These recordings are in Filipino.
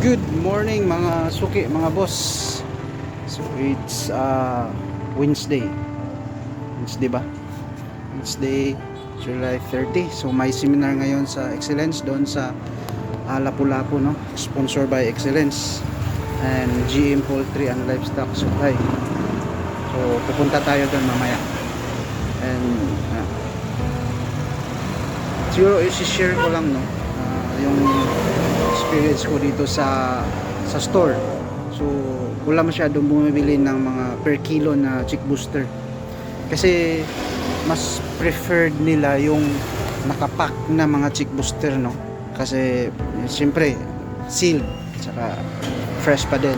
Good morning mga suki, mga boss. So it's Wednesday. Wednesday ba? Wednesday, July 30. So may seminar ngayon sa Excellence doon sa Lapu-Lapu, no? Sponsored by Excellence and GM Poultry and Livestock Supply. So pupunta tayo doon mamaya. And siguro i-share ko lang, no? Yung experience ko dito sa store. So wala masyadong bumibili ng mga per kilo na chick booster kasi mas preferred nila yung nakapack na mga chick booster, no? Kasi siyempre sealed saka fresh pa din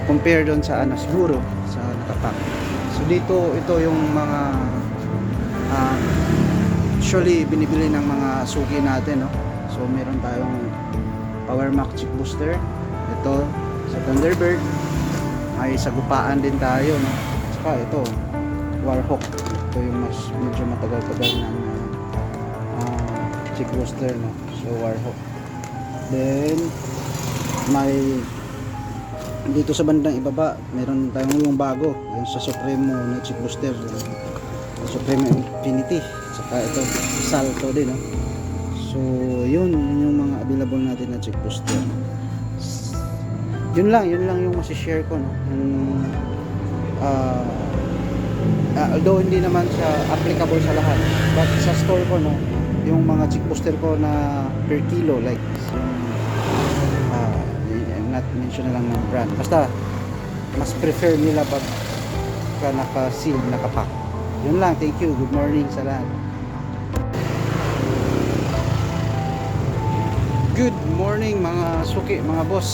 compare doon sa siguro sa nakapack. So dito ito yung mga usually binibili ng mga suki natin, no? So meron tayong Power Max chick booster. Ito sa Thunderbird. May sagupaan din tayo, no? Saka ito Warhawk. Ito yung mas medyo matagal-tagal na chick booster, no? So Warhawk. Then may dito sa bandang ibaba meron tayong yung bago, yung sa Supremo na chick booster, Supremo Infinity. Saka ito Salto din, no? So yun yung mga available natin na chick booster. Yun lang yung masishare ko, no? Although hindi naman siya applicable sa lahat, but sa store ko, no, yung mga chick booster ko na per kilo, like I'm not mention na lang ng brand, basta mas prefer nila pag naka-seal, nakapack. Yun lang, thank you, good morning sa lahat. Good morning mga suki, mga boss.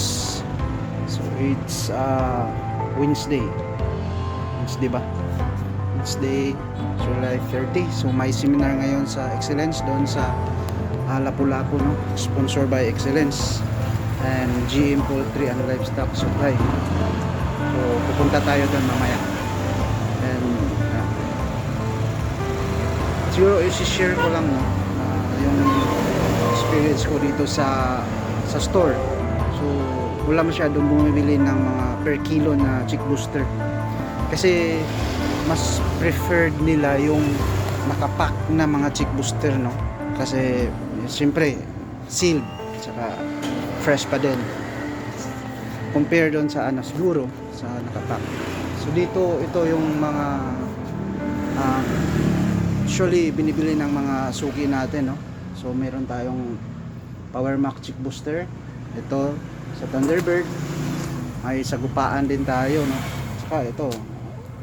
So it's Wednesday. Wednesday ba? Wednesday, July 30. So may seminar ngayon sa Excellence doon sa Lapu-Lapu, no? Sponsored by Excellence and GM Poultry and Livestock Supply. So pupunta tayo doon mamaya. And siguro i-share ko lang, no? Yung experience ko dito sa store. So wala masyadong bumibili ng mga per kilo na chick booster kasi mas preferred nila yung nakapack na mga chick booster, no? Kasi siyempre sealed saka fresh pa din compare doon sa siguro sa nakapack. So dito ito yung mga usually binibili ng mga suki natin, no? So meron tayong Power Max chick booster. Ito sa Thunderbird. May sagupaan din tayo, no? Saka ito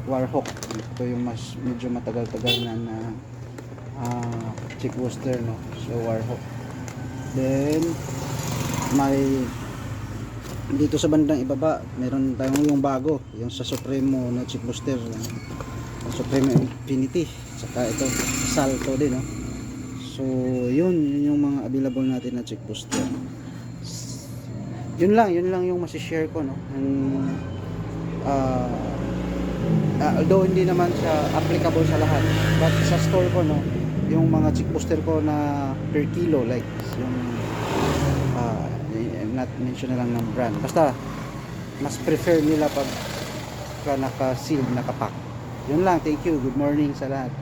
Warhawk. Ito yung mas medyo matagal-tagal na chick booster, no? So Warhawk. Then may dito sa bandang ibaba meron tayong yung bago, yung sa Supremo na chick booster, Supremo Infinity. Saka ito Salto din, no? So yun yung mga available natin na chick booster. Yun lang yung masishare ko, no? Although hindi naman siya applicable sa lahat, but sa store ko, no, yung mga chick booster ko na per kilo, like yung I'm not mention na lang ng brand, basta mas prefer nila pag naka-seal, nakapack. Yun lang, thank you, good morning sa lahat.